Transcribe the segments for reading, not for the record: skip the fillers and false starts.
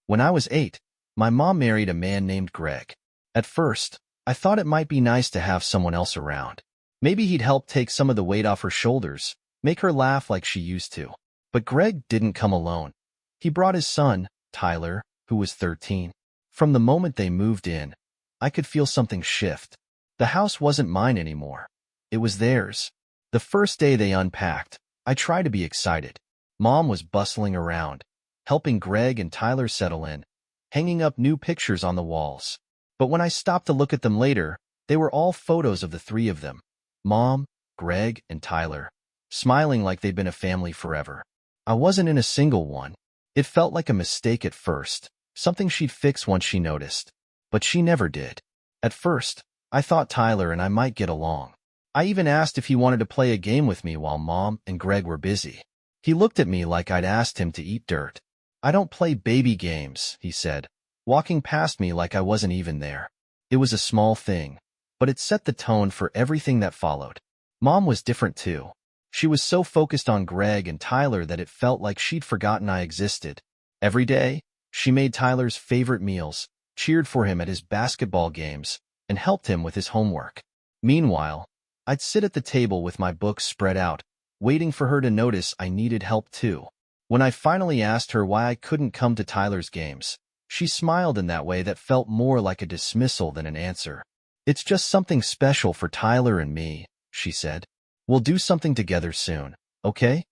When I was 8, my mom married a man named Greg. At first, I thought it might be nice to have someone else around. Maybe he'd help take some of the weight off her shoulders, make her laugh like she used to. But Greg didn't come alone. He brought his son, Tyler, who was 13. From the moment they moved in, I could feel something shift. The house wasn't mine anymore. It was theirs. The first day they unpacked, I tried to be excited. Mom was bustling around, helping Greg and Tyler settle in, hanging up new pictures on the walls. But when I stopped to look at them later, they were all photos of the three of them. Mom, Greg, and Tyler, smiling like they'd been a family forever. I wasn't in a single one. It felt like a mistake at first, something she'd fix once she noticed. But she never did. At first, I thought Tyler and I might get along. I even asked if he wanted to play a game with me while Mom and Greg were busy. He looked at me like I'd asked him to eat dirt. "I don't play baby games," he said, walking past me like I wasn't even there. It was a small thing, but it set the tone for everything that followed. Mom was different too. She was so focused on Greg and Tyler that it felt like she'd forgotten I existed. Every day, she made Tyler's favorite meals, cheered for him at his basketball games, and helped him with his homework. Meanwhile, I'd sit at the table with my books spread out, waiting for her to notice I needed help too. When I finally asked her why I couldn't come to Tyler's games, she smiled in that way that felt more like a dismissal than an answer. "It's just something special for Tyler and me," she said. "We'll do something together soon, okay?"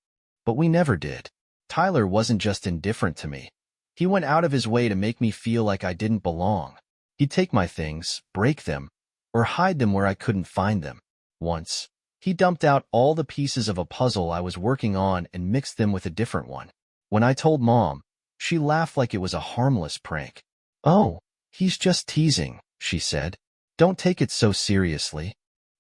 But we never did. Tyler wasn't just indifferent to me. He went out of his way to make me feel like I didn't belong. He'd take my things, break them, or hide them where I couldn't find them. Once, he dumped out all the pieces of a puzzle I was working on and mixed them with a different one. When I told Mom, she laughed like it was a harmless prank. "Oh, he's just teasing," she said. "Don't take it so seriously."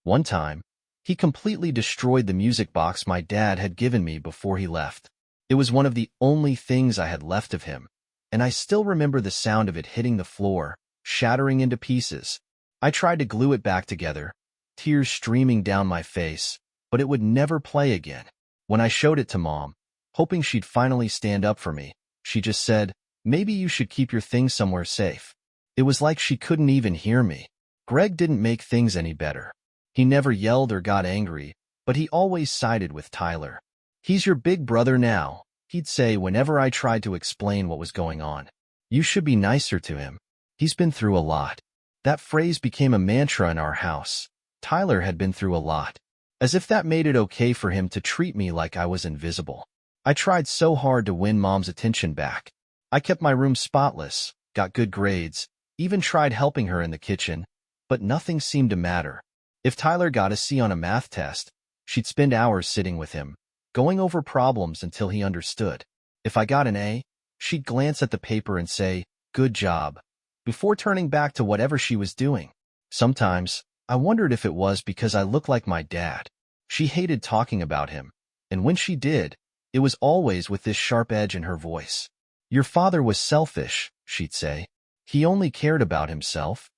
One time, he completely destroyed the music box my dad had given me before he left. It was one of the only things I had left of him, and I still remember the sound of it hitting the floor, shattering into pieces. I tried to glue it back together, tears streaming down my face, but it would never play again. When I showed it to Mom, hoping she'd finally stand up for me, she just said, "Maybe you should keep your things somewhere safe." It was like she couldn't even hear me. Greg didn't make things any better. He never yelled or got angry, but he always sided with Tyler. "He's your big brother now," he'd say whenever I tried to explain what was going on. "You should be nicer to him. He's been through a lot." That phrase became a mantra in our house. Tyler had been through a lot, as if that made it okay for him to treat me like I was invisible. I tried so hard to win Mom's attention back. I kept my room spotless, got good grades, even tried helping her in the kitchen, but nothing seemed to matter. If Tyler got a C on a math test, she'd spend hours sitting with him, going over problems until he understood. If I got an A, she'd glance at the paper and say, "Good job," before turning back to whatever she was doing. Sometimes, I wondered if it was because I looked like my dad. She hated talking about him, and when she did, it was always with this sharp edge in her voice. "Your father was selfish," she'd say. "He only cared about himself."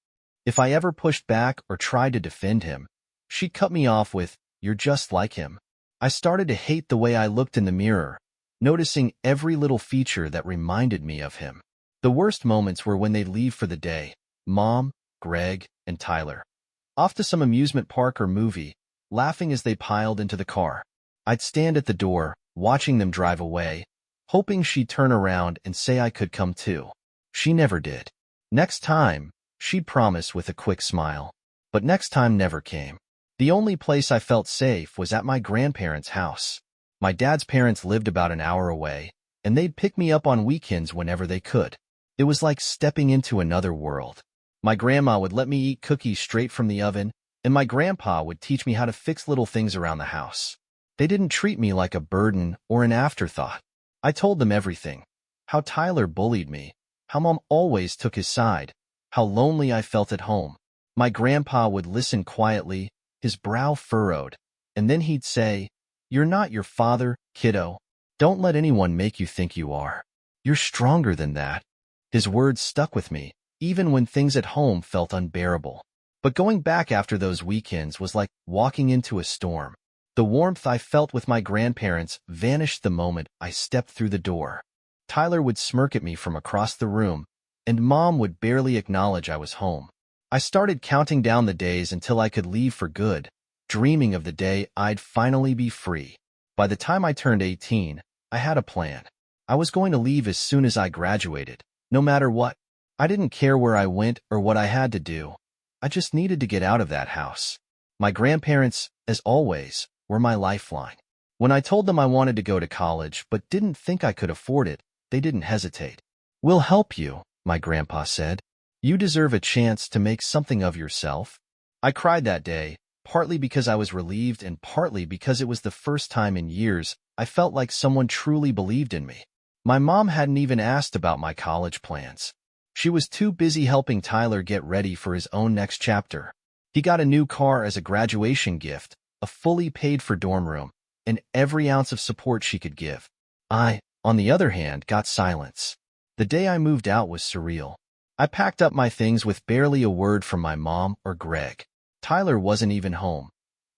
If I ever pushed back or tried to defend him, she'd cut me off with, "You're just like him." I started to hate the way I looked in the mirror, noticing every little feature that reminded me of him. The worst moments were when they'd leave for the day, Mom, Greg, and Tyler, off to some amusement park or movie, laughing as they piled into the car. I'd stand at the door, watching them drive away, hoping she'd turn around and say I could come too. She never did. Next time, she'd promise with a quick smile. But next time never came. The only place I felt safe was at my grandparents' house. My dad's parents lived about an hour away, and they'd pick me up on weekends whenever they could. It was like stepping into another world. My grandma would let me eat cookies straight from the oven, and my grandpa would teach me how to fix little things around the house. They didn't treat me like a burden or an afterthought. I told them everything. How Tyler bullied me, how Mom always took his side, how lonely I felt at home. My grandpa would listen quietly, his brow furrowed, and then he'd say, "You're not your father, kiddo. Don't let anyone make you think you are. You're stronger than that." His words stuck with me, even when things at home felt unbearable. But going back after those weekends was like walking into a storm. The warmth I felt with my grandparents vanished the moment I stepped through the door. Tyler would smirk at me from across the room, and Mom would barely acknowledge I was home. I started counting down the days until I could leave for good, dreaming of the day I'd finally be free. By the time I turned 18, I had a plan. I was going to leave as soon as I graduated, no matter what. I didn't care where I went or what I had to do. I just needed to get out of that house. My grandparents, as always, were my lifeline. When I told them I wanted to go to college but didn't think I could afford it, they didn't hesitate. "We'll help you," my grandpa said. "You deserve a chance to make something of yourself." I cried that day, partly because I was relieved and partly because it was the first time in years I felt like someone truly believed in me. My mom hadn't even asked about my college plans. She was too busy helping Tyler get ready for his own next chapter. He got a new car as a graduation gift, a fully paid-for dorm room, and every ounce of support she could give. I, on the other hand, got silence. The day I moved out was surreal. I packed up my things with barely a word from my mom or Greg. Tyler wasn't even home.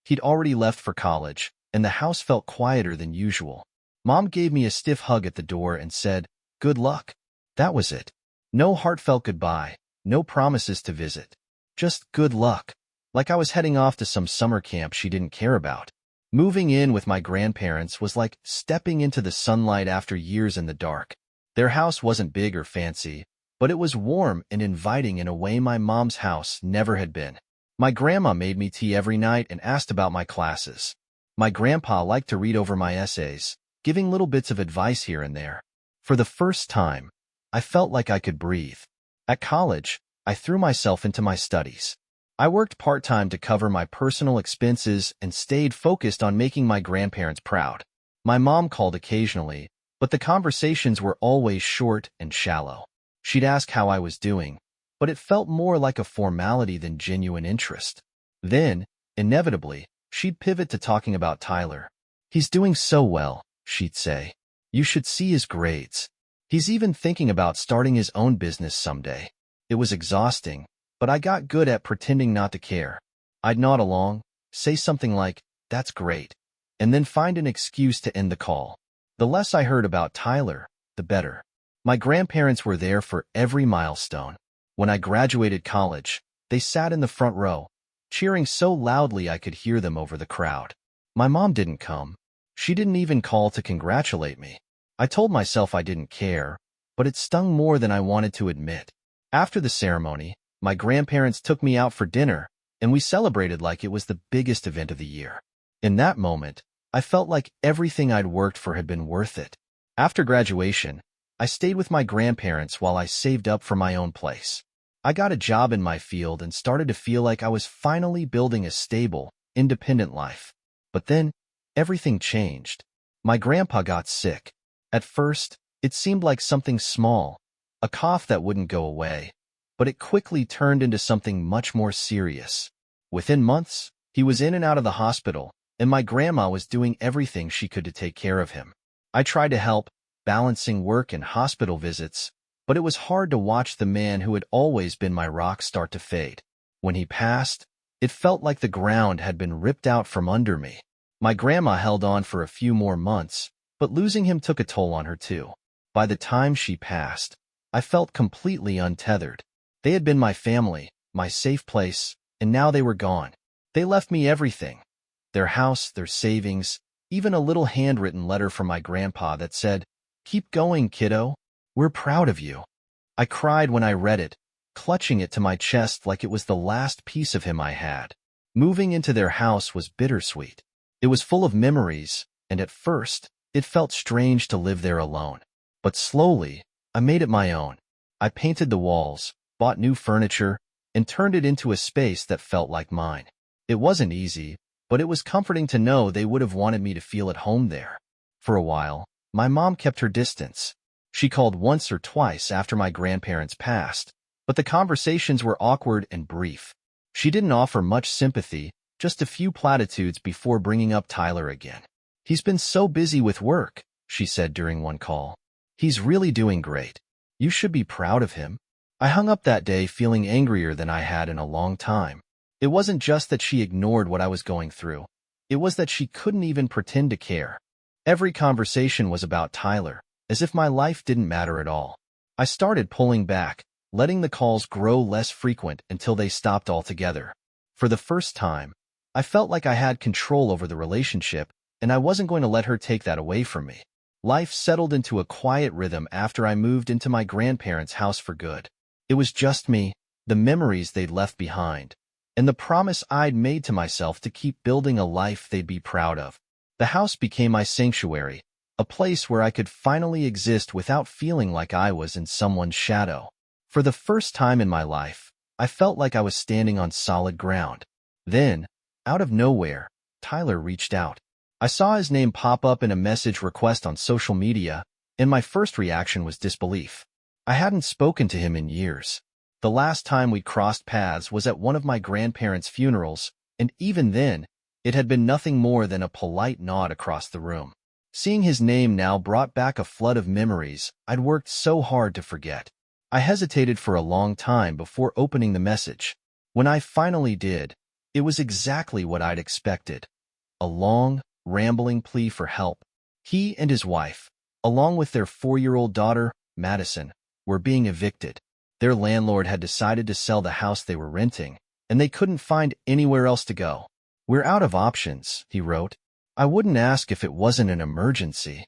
He'd already left for college, and the house felt quieter than usual. Mom gave me a stiff hug at the door and said, "Good luck." That was it. No heartfelt goodbye, no promises to visit. Just good luck. Like I was heading off to some summer camp she didn't care about. Moving in with my grandparents was like stepping into the sunlight after years in the dark. Their house wasn't big or fancy, but it was warm and inviting in a way my mom's house never had been. My grandma made me tea every night and asked about my classes. My grandpa liked to read over my essays, giving little bits of advice here and there. For the first time, I felt like I could breathe. At college, I threw myself into my studies. I worked part-time to cover my personal expenses and stayed focused on making my grandparents proud. My mom called occasionally, but the conversations were always short and shallow. She'd ask how I was doing, but it felt more like a formality than genuine interest. Then, inevitably, she'd pivot to talking about Tyler. "He's doing so well," she'd say. "You should see his grades. He's even thinking about starting his own business someday." It was exhausting, but I got good at pretending not to care. I'd nod along, say something like, "That's great," and then find an excuse to end the call. The less I heard about Tyler, the better. My grandparents were there for every milestone. When I graduated college, they sat in the front row, cheering so loudly I could hear them over the crowd. My mom didn't come. She didn't even call to congratulate me. I told myself I didn't care, but it stung more than I wanted to admit. After the ceremony, my grandparents took me out for dinner, and we celebrated like it was the biggest event of the year. In that moment, I felt like everything I'd worked for had been worth it. After graduation, I stayed with my grandparents while I saved up for my own place. I got a job in my field and started to feel like I was finally building a stable, independent life. But then, everything changed. My grandpa got sick. At first, it seemed like something small, a cough that wouldn't go away, but it quickly turned into something much more serious. Within months, he was in and out of the hospital, and my grandma was doing everything she could to take care of him. I tried to help, balancing work and hospital visits, but it was hard to watch the man who had always been my rock start to fade. When he passed, it felt like the ground had been ripped out from under me. My grandma held on for a few more months, but losing him took a toll on her too. By the time she passed, I felt completely untethered. They had been my family, my safe place, and now they were gone. They left me everything. Their house, their savings, even a little handwritten letter from my grandpa that said, "Keep going, kiddo. We're proud of you." I cried when I read it, clutching it to my chest like it was the last piece of him I had. Moving into their house was bittersweet. It was full of memories, and at first, it felt strange to live there alone. But slowly, I made it my own. I painted the walls, bought new furniture, and turned it into a space that felt like mine. It wasn't easy, but it was comforting to know they would have wanted me to feel at home there. For a while, my mom kept her distance. She called once or twice after my grandparents passed, but the conversations were awkward and brief. She didn't offer much sympathy, just a few platitudes before bringing up Tyler again. "He's been so busy with work," she said during one call. "He's really doing great. You should be proud of him." I hung up that day feeling angrier than I had in a long time. It wasn't just that she ignored what I was going through. It was that she couldn't even pretend to care. Every conversation was about Tyler, as if my life didn't matter at all. I started pulling back, letting the calls grow less frequent until they stopped altogether. For the first time, I felt like I had control over the relationship, and I wasn't going to let her take that away from me. Life settled into a quiet rhythm after I moved into my grandparents' house for good. It was just me, the memories they'd left behind, and the promise I'd made to myself to keep building a life they'd be proud of. The house became my sanctuary, a place where I could finally exist without feeling like I was in someone's shadow. For the first time in my life, I felt like I was standing on solid ground. Then, out of nowhere, Tyler reached out. I saw his name pop up in a message request on social media, and my first reaction was disbelief. I hadn't spoken to him in years. The last time we crossed paths was at one of my grandparents' funerals, and even then, it had been nothing more than a polite nod across the room. Seeing his name now brought back a flood of memories I'd worked so hard to forget. I hesitated for a long time before opening the message. When I finally did, it was exactly what I'd expected. A long, rambling plea for help. He and his wife, along with their 4-year-old daughter, Madison, were being evicted. Their landlord had decided to sell the house they were renting, and they couldn't find anywhere else to go. "We're out of options," he wrote. "I wouldn't ask if it wasn't an emergency."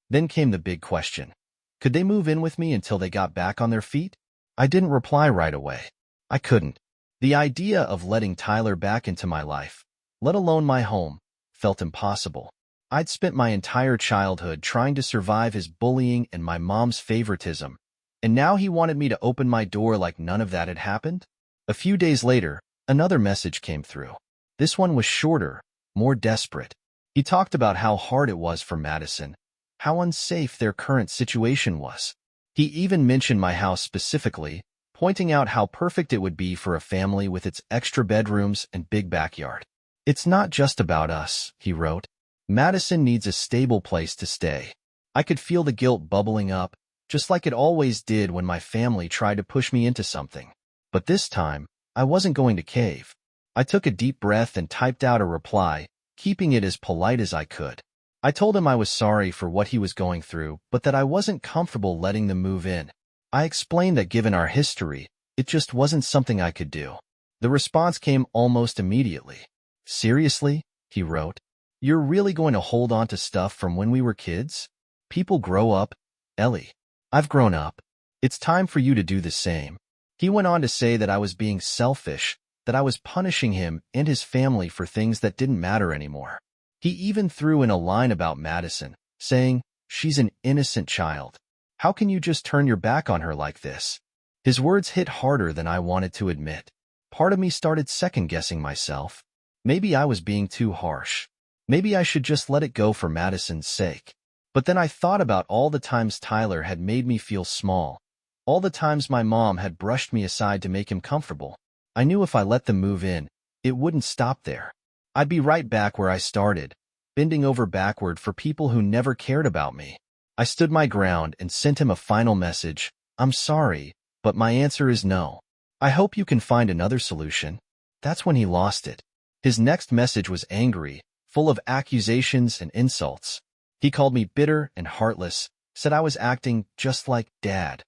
Then came the big question. Could they move in with me until they got back on their feet? I didn't reply right away. I couldn't. The idea of letting Tyler back into my life, let alone my home, felt impossible. I'd spent my entire childhood trying to survive his bullying and my mom's favoritism, and now he wanted me to open my door like none of that had happened? A few days later, another message came through. This one was shorter, more desperate. He talked about how hard it was for Madison, how unsafe their current situation was. He even mentioned my house specifically, pointing out how perfect it would be for a family with its extra bedrooms and big backyard. "It's not just about us," he wrote. "Madison needs a stable place to stay." I could feel the guilt bubbling up, just like it always did when my family tried to push me into something. But this time, I wasn't going to cave. I took a deep breath and typed out a reply, keeping it as polite as I could. I told him I was sorry for what he was going through, but that I wasn't comfortable letting them move in. I explained that given our history, it just wasn't something I could do. The response came almost immediately. "Seriously?" he wrote. "You're really going to hold on to stuff from when we were kids? People grow up, Ellie. I've grown up. It's time for you to do the same." He went on to say that I was being selfish, that I was punishing him and his family for things that didn't matter anymore. He even threw in a line about Madison, saying, "She's an innocent child. How can you just turn your back on her like this?" His words hit harder than I wanted to admit. Part of me started second-guessing myself. Maybe I was being too harsh. Maybe I should just let it go for Madison's sake. But then I thought about all the times Tyler had made me feel small, all the times my mom had brushed me aside to make him comfortable. I knew if I let them move in, it wouldn't stop there. I'd be right back where I started, bending over backward for people who never cared about me. I stood my ground and sent him a final message. "I'm sorry, but my answer is no. I hope you can find another solution." That's when he lost it. His next message was angry, full of accusations and insults. He called me bitter and heartless, said I was acting just like Dad,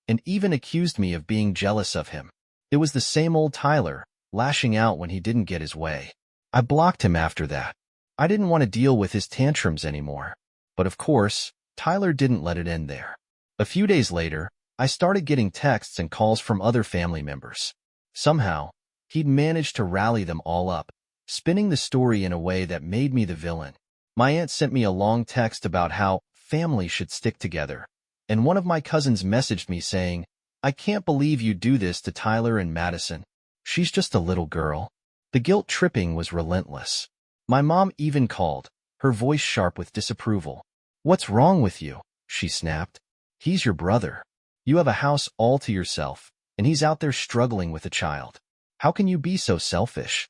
and even accused me of being jealous of him. It was the same old Tyler, lashing out when he didn't get his way. I blocked him after that. I didn't want to deal with his tantrums anymore. But of course, Tyler didn't let it end there. A few days later, I started getting texts and calls from other family members. Somehow, he'd managed to rally them all up, spinning the story in a way that made me the villain. My aunt sent me a long text about how family should stick together, and one of my cousins messaged me saying, "I can't believe you do this to Tyler and Madison. She's just a little girl." The guilt tripping was relentless. My mom even called, her voice sharp with disapproval. "What's wrong with you?" she snapped. "He's your brother. You have a house all to yourself, and he's out there struggling with a child. How can you be so selfish?"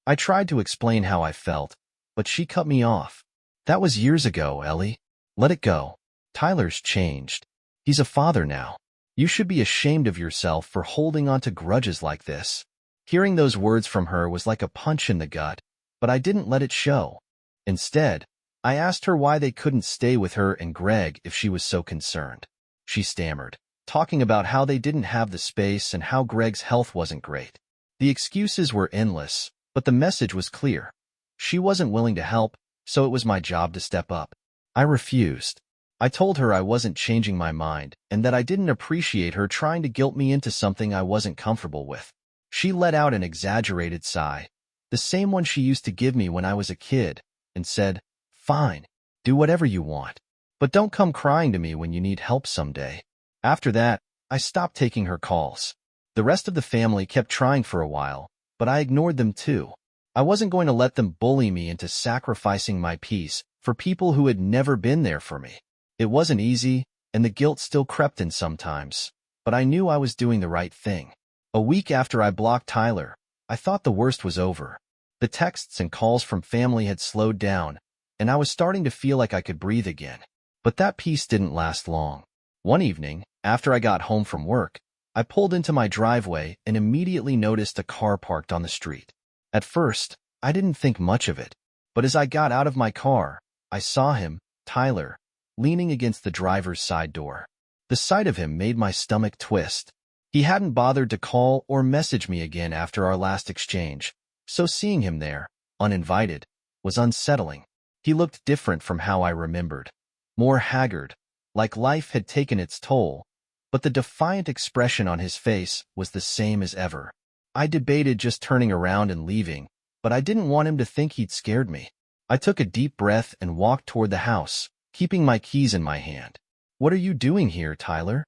I tried to explain how I felt, but she cut me off. "That was years ago, Ellie. Let it go. Tyler's changed. He's a father now. You should be ashamed of yourself for holding on to grudges like this." Hearing those words from her was like a punch in the gut, but I didn't let it show. Instead, I asked her why they couldn't stay with her and Greg if she was so concerned. She stammered, talking about how they didn't have the space and how Greg's health wasn't great. The excuses were endless, but the message was clear. She wasn't willing to help, so it was my job to step up. I refused. I told her I wasn't changing my mind and that I didn't appreciate her trying to guilt me into something I wasn't comfortable with. She let out an exaggerated sigh, the same one she used to give me when I was a kid, and said, "Fine, do whatever you want, but don't come crying to me when you need help someday." After that, I stopped taking her calls. The rest of the family kept trying for a while, but I ignored them too. I wasn't going to let them bully me into sacrificing my peace for people who had never been there for me. It wasn't easy, and the guilt still crept in sometimes, but I knew I was doing the right thing. A week after I blocked Tyler, I thought the worst was over. The texts and calls from family had slowed down, and I was starting to feel like I could breathe again. But that peace didn't last long. One evening, after I got home from work, I pulled into my driveway and immediately noticed a car parked on the street. At first, I didn't think much of it, but as I got out of my car, I saw him, Tyler, leaning against the driver's side door. The sight of him made my stomach twist. He hadn't bothered to call or message me again after our last exchange, so seeing him there, uninvited, was unsettling. He looked different from how I remembered. More haggard, like life had taken its toll, but the defiant expression on his face was the same as ever. I debated just turning around and leaving, but I didn't want him to think he'd scared me. I took a deep breath and walked toward the house, keeping my keys in my hand. "What are you doing here, Tyler?"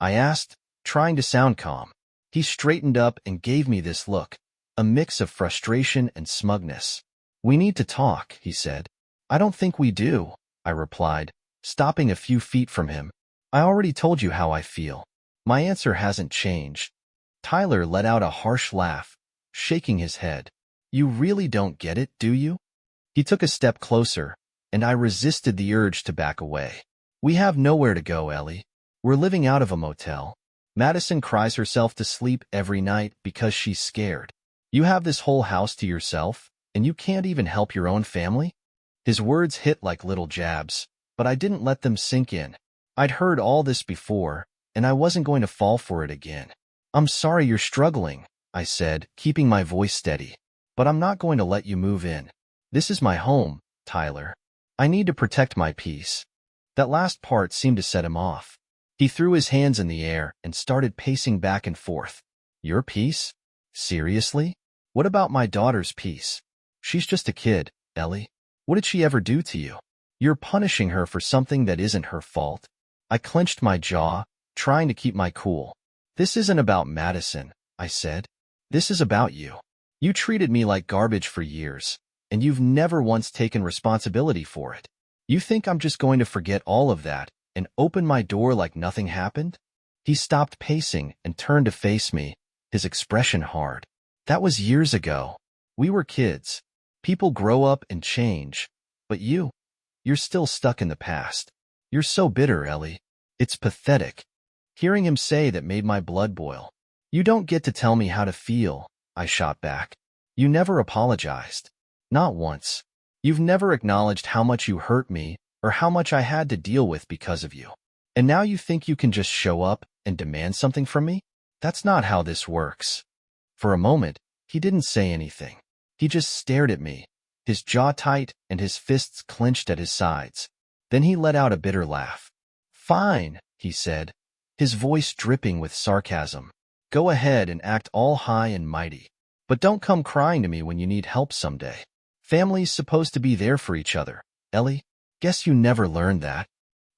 I asked, trying to sound calm. He straightened up and gave me this look, a mix of frustration and smugness. "We need to talk," he said. "I don't think we do," I replied, stopping a few feet from him. "I already told you how I feel. My answer hasn't changed." Tyler let out a harsh laugh, shaking his head. "You really don't get it, do you?" He took a step closer, and I resisted the urge to back away. "We have nowhere to go, Ellie. We're living out of a motel. Madison cries herself to sleep every night because she's scared. You have this whole house to yourself, and you can't even help your own family?" His words hit like little jabs, but I didn't let them sink in. I'd heard all this before, and I wasn't going to fall for it again. "I'm sorry you're struggling," I said, keeping my voice steady, "but I'm not going to let you move in. This is my home, Tyler. I need to protect my peace." That last part seemed to set him off. He threw his hands in the air and started pacing back and forth. "Your peace? Seriously? What about my daughter's peace? She's just a kid, Ellie. What did she ever do to you? You're punishing her for something that isn't her fault." I clenched my jaw, trying to keep my cool. "This isn't about Madison," I said. "This is about you. You treated me like garbage for years, and you've never once taken responsibility for it. You think I'm just going to forget all of that and open my door like nothing happened?" He stopped pacing and turned to face me, his expression hard. "That was years ago. We were kids. People grow up and change. But you're still stuck in the past. You're so bitter, Ellie. It's pathetic." Hearing him say that made my blood boil. "You don't get to tell me how to feel," I shot back. "You never apologized. Not once. You've never acknowledged how much you hurt me or how much I had to deal with because of you. And now you think you can just show up and demand something from me? That's not how this works." For a moment, he didn't say anything. He just stared at me, his jaw tight and his fists clenched at his sides. Then he let out a bitter laugh. "Fine," he said, his voice dripping with sarcasm. "Go ahead and act all high and mighty. But don't come crying to me when you need help someday. Family's supposed to be there for each other, Ellie. Guess you never learned that."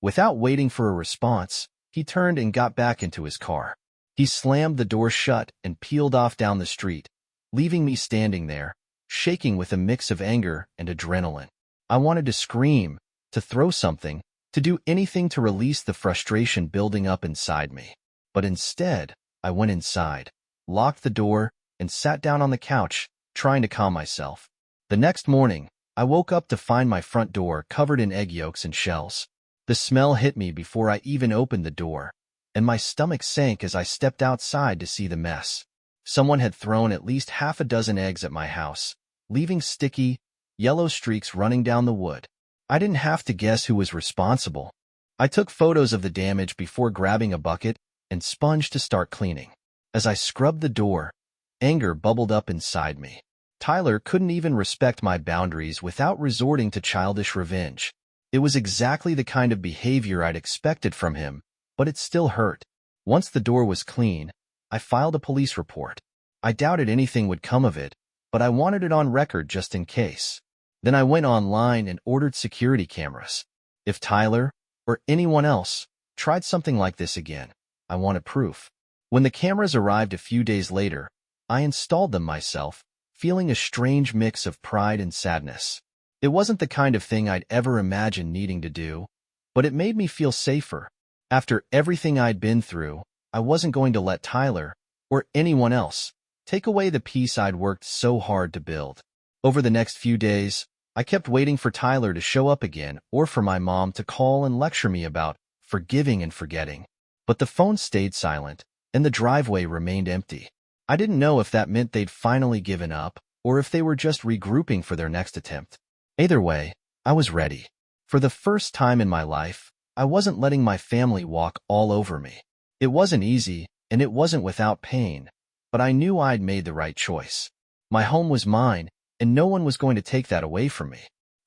Without waiting for a response, he turned and got back into his car. He slammed the door shut and peeled off down the street, leaving me standing there, shaking with a mix of anger and adrenaline. I wanted to scream, to throw something, to do anything to release the frustration building up inside me. But instead, I went inside, locked the door, and sat down on the couch, trying to calm myself. The next morning, I woke up to find my front door covered in egg yolks and shells. The smell hit me before I even opened the door, and my stomach sank as I stepped outside to see the mess. Someone had thrown at least half a dozen eggs at my house, leaving sticky, yellow streaks running down the wood. I didn't have to guess who was responsible. I took photos of the damage before grabbing a bucket and sponge to start cleaning. As I scrubbed the door, anger bubbled up inside me. Tyler couldn't even respect my boundaries without resorting to childish revenge. It was exactly the kind of behavior I'd expected from him, but it still hurt. Once the door was clean, I filed a police report. I doubted anything would come of it, but I wanted it on record just in case. Then I went online and ordered security cameras. If Tyler, or anyone else, tried something like this again, I wanted proof. When the cameras arrived a few days later, I installed them myself, feeling a strange mix of pride and sadness. It wasn't the kind of thing I'd ever imagined needing to do, but it made me feel safer. After everything I'd been through, I wasn't going to let Tyler, or anyone else, take away the peace I'd worked so hard to build. Over the next few days, I kept waiting for Tyler to show up again or for my mom to call and lecture me about forgiving and forgetting. But the phone stayed silent, and the driveway remained empty. I didn't know if that meant they'd finally given up or if they were just regrouping for their next attempt. Either way, I was ready. For the first time in my life, I wasn't letting my family walk all over me. It wasn't easy, and it wasn't without pain, but I knew I'd made the right choice. My home was mine, and no one was going to take that away from me.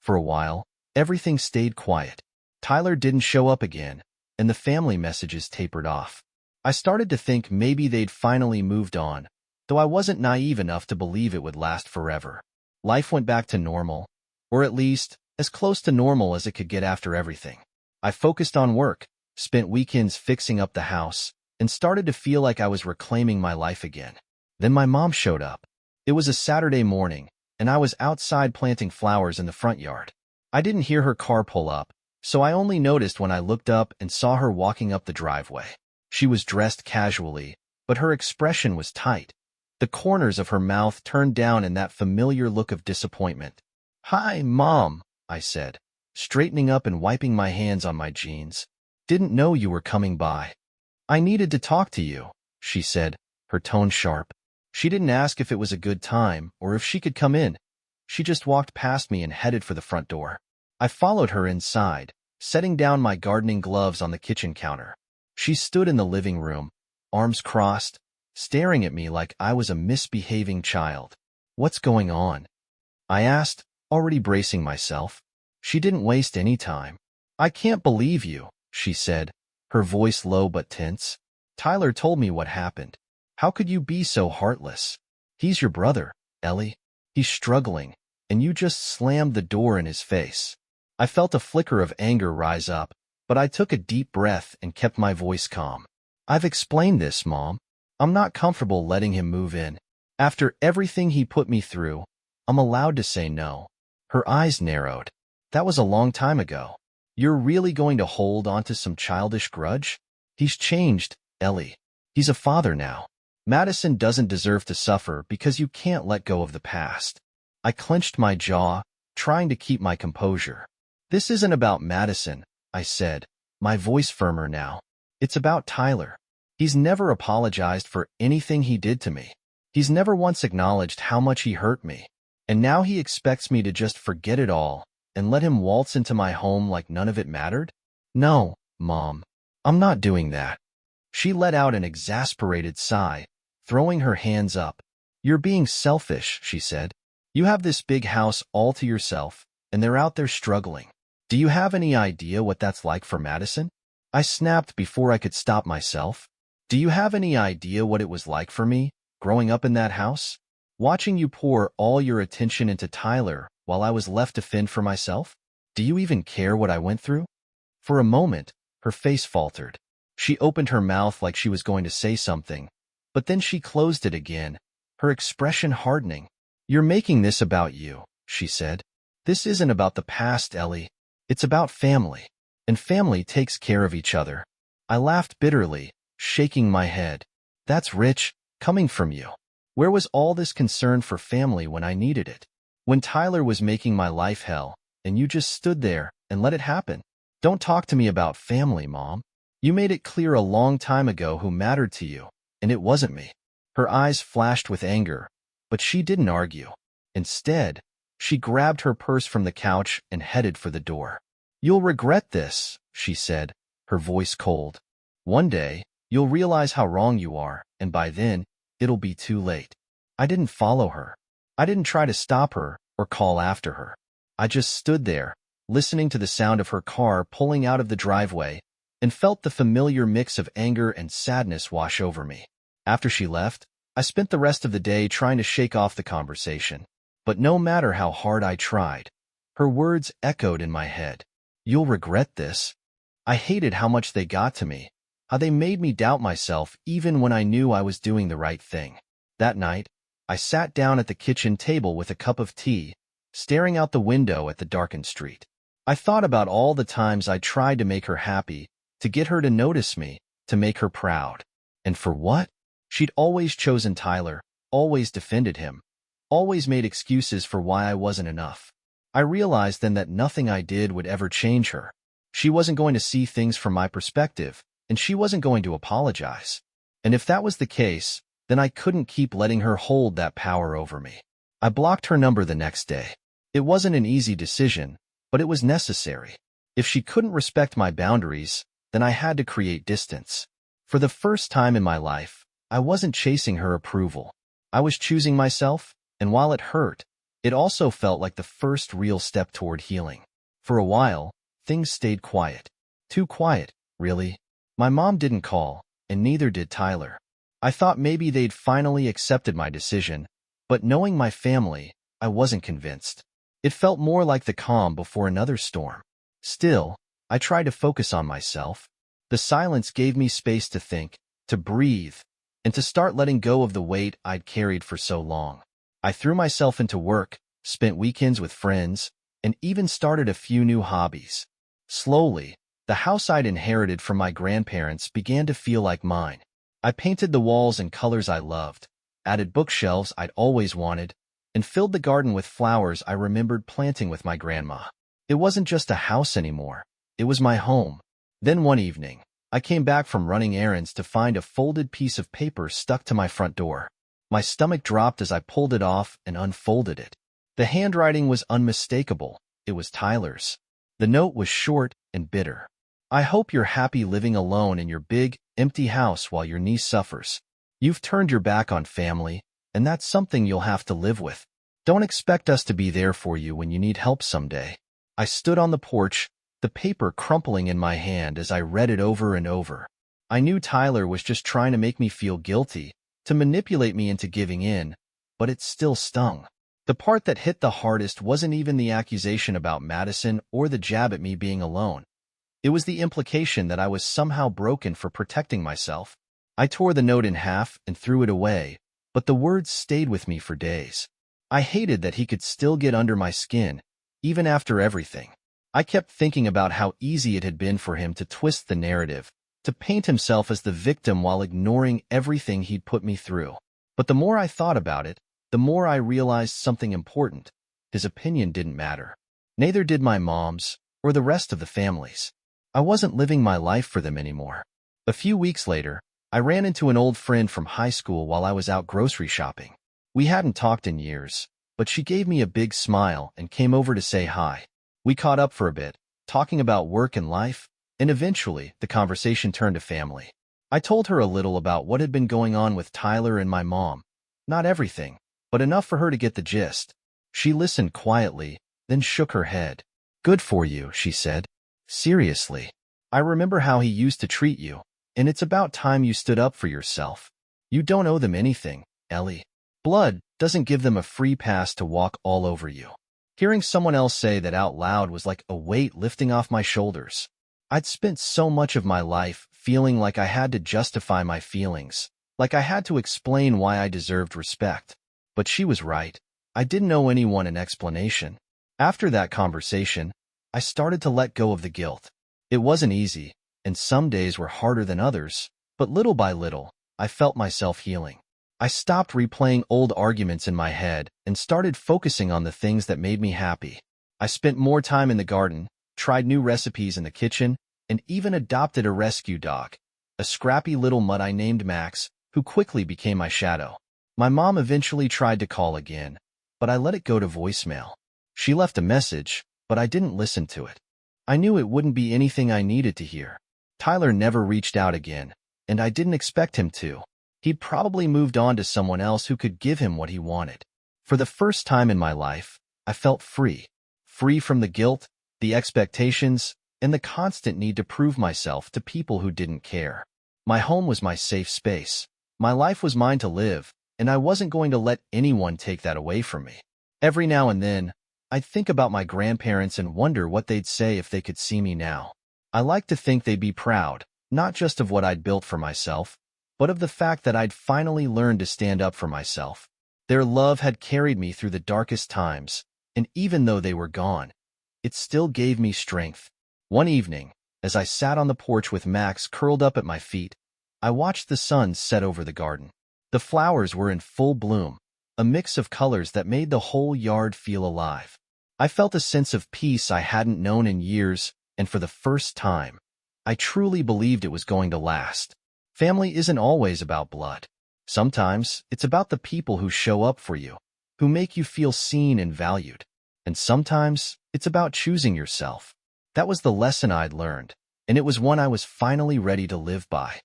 For a while, everything stayed quiet. Tyler didn't show up again, and the family messages tapered off. I started to think maybe they'd finally moved on, though I wasn't naive enough to believe it would last forever. Life went back to normal, or at least, as close to normal as it could get after everything. I focused on work, spent weekends fixing up the house, and started to feel like I was reclaiming my life again. Then my mom showed up. It was a Saturday morning, and I was outside planting flowers in the front yard. I didn't hear her car pull up, so I only noticed when I looked up and saw her walking up the driveway. She was dressed casually, but her expression was tight. The corners of her mouth turned down in that familiar look of disappointment. "Hi, Mom," I said, straightening up and wiping my hands on my jeans. "Didn't know you were coming by." "I needed to talk to you," she said, her tone sharp. She didn't ask if it was a good time or if she could come in. She just walked past me and headed for the front door. I followed her inside, setting down my gardening gloves on the kitchen counter. She stood in the living room, arms crossed, staring at me like I was a misbehaving child. "What's going on?" I asked, already bracing myself. She didn't waste any time. "I can't believe you," she said, her voice low but tense. "Tyler told me what happened. How could you be so heartless? He's your brother, Ellie. He's struggling, and you just slammed the door in his face." I felt a flicker of anger rise up, but I took a deep breath and kept my voice calm. "I've explained this, Mom. I'm not comfortable letting him move in. After everything he put me through, I'm allowed to say no." Her eyes narrowed. "That was a long time ago. You're really going to hold on to some childish grudge? He's changed, Ellie. He's a father now. Madison doesn't deserve to suffer because you can't let go of the past." I clenched my jaw, trying to keep my composure. "This isn't about Madison," I said, my voice firmer now. "It's about Tyler. He's never apologized for anything he did to me. He's never once acknowledged how much he hurt me. And now he expects me to just forget it all and let him waltz into my home like none of it mattered? No, Mom, I'm not doing that." She let out an exasperated sigh, throwing her hands up. "You're being selfish," she said. "You have this big house all to yourself, and they're out there struggling. Do you have any idea what that's like for Madison?" I snapped before I could stop myself. "Do you have any idea what it was like for me, growing up in that house? Watching you pour all your attention into Tyler while I was left to fend for myself? Do you even care what I went through?" For a moment, her face faltered. She opened her mouth like she was going to say something, but then she closed it again, her expression hardening. "You're making this about you," she said. "This isn't about the past, Ellie. It's about family, and family takes care of each other." I laughed bitterly, shaking my head. "That's rich, coming from you. Where was all this concern for family when I needed it? When Tyler was making my life hell, and you just stood there and let it happen? Don't talk to me about family, Mom. You made it clear a long time ago who mattered to you, and it wasn't me." Her eyes flashed with anger, but she didn't argue. Instead, She grabbed her purse from the couch and headed for the door. "You'll regret this," she said, her voice cold. "One day, you'll realize how wrong you are, and by then, it'll be too late." I didn't follow her. I didn't try to stop her or call after her. I just stood there, listening to the sound of her car pulling out of the driveway, and felt the familiar mix of anger and sadness wash over me. After she left, I spent the rest of the day trying to shake off the conversation. But no matter how hard I tried, her words echoed in my head. "You'll regret this." I hated how much they got to me, how they made me doubt myself even when I knew I was doing the right thing. That night, I sat down at the kitchen table with a cup of tea, staring out the window at the darkened street. I thought about all the times I tried to make her happy, to get her to notice me, to make her proud. And for what? She'd always chosen Tyler, always defended him, always made excuses for why I wasn't enough. I realized then that nothing I did would ever change her. She wasn't going to see things from my perspective, and she wasn't going to apologize. And if that was the case, then I couldn't keep letting her hold that power over me. I blocked her number the next day. It wasn't an easy decision, but it was necessary. If she couldn't respect my boundaries, then I had to create distance. For the first time in my life, I wasn't chasing her approval. I was choosing myself, and while it hurt, it also felt like the first real step toward healing. For a while, things stayed quiet. Too quiet, really. My mom didn't call, and neither did Tyler. I thought maybe they'd finally accepted my decision, but knowing my family, I wasn't convinced. It felt more like the calm before another storm. Still, I tried to focus on myself. The silence gave me space to think, to breathe, and to start letting go of the weight I'd carried for so long. I threw myself into work, spent weekends with friends, and even started a few new hobbies. Slowly, the house I'd inherited from my grandparents began to feel like mine. I painted the walls in colors I loved, added bookshelves I'd always wanted, and filled the garden with flowers I remembered planting with my grandma. It wasn't just a house anymore. It was my home. Then one evening, I came back from running errands to find a folded piece of paper stuck to my front door. My stomach dropped as I pulled it off and unfolded it. The handwriting was unmistakable. It was Tyler's. The note was short and bitter. "I hope you're happy living alone in your big, empty house while your niece suffers. You've turned your back on family, and that's something you'll have to live with. Don't expect us to be there for you when you need help someday." I stood on the porch, the paper crumpling in my hand as I read it over and over. I knew Tyler was just trying to make me feel guilty, to manipulate me into giving in, but it still stung. The part that hit the hardest wasn't even the accusation about Madison or the jab at me being alone. It was the implication that I was somehow broken for protecting myself. I tore the note in half and threw it away, but the words stayed with me for days. I hated that he could still get under my skin, even after everything. I kept thinking about how easy it had been for him to twist the narrative, to paint himself as the victim while ignoring everything he'd put me through. But the more I thought about it, the more I realized something important. His opinion didn't matter. Neither did my mom's, or the rest of the family's. I wasn't living my life for them anymore. A few weeks later, I ran into an old friend from high school while I was out grocery shopping. We hadn't talked in years, but she gave me a big smile and came over to say hi. We caught up for a bit, talking about work and life, and eventually the conversation turned to family. I told her a little about what had been going on with Tyler and my mom. Not everything, but enough for her to get the gist. She listened quietly, then shook her head. "Good for you," she said. "Seriously. I remember how he used to treat you, and it's about time you stood up for yourself. You don't owe them anything, Ellie. Blood doesn't give them a free pass to walk all over you." Hearing someone else say that out loud was like a weight lifting off my shoulders. I'd spent so much of my life feeling like I had to justify my feelings, like I had to explain why I deserved respect. But she was right. I didn't owe anyone an explanation. After that conversation, I started to let go of the guilt. It wasn't easy, and some days were harder than others, but little by little, I felt myself healing. I stopped replaying old arguments in my head and started focusing on the things that made me happy. I spent more time in the garden, tried new recipes in the kitchen, and even adopted a rescue dog, a scrappy little mutt I named Max, who quickly became my shadow. My mom eventually tried to call again, but I let it go to voicemail. She left a message, but I didn't listen to it. I knew it wouldn't be anything I needed to hear. Tyler never reached out again, and I didn't expect him to. He'd probably moved on to someone else who could give him what he wanted. For the first time in my life, I felt free. Free from the guilt, the expectations, and the constant need to prove myself to people who didn't care. My home was my safe space. My life was mine to live, and I wasn't going to let anyone take that away from me. Every now and then, I'd think about my grandparents and wonder what they'd say if they could see me now. I like to think they'd be proud, not just of what I'd built for myself, but of the fact that I'd finally learned to stand up for myself. Their love had carried me through the darkest times, and even though they were gone, it still gave me strength. One evening, as I sat on the porch with Max curled up at my feet, I watched the sun set over the garden. The flowers were in full bloom, a mix of colors that made the whole yard feel alive. I felt a sense of peace I hadn't known in years, and for the first time, I truly believed it was going to last. Family isn't always about blood. Sometimes it's about the people who show up for you, who make you feel seen and valued. And sometimes it's about choosing yourself. That was the lesson I'd learned, and it was one I was finally ready to live by.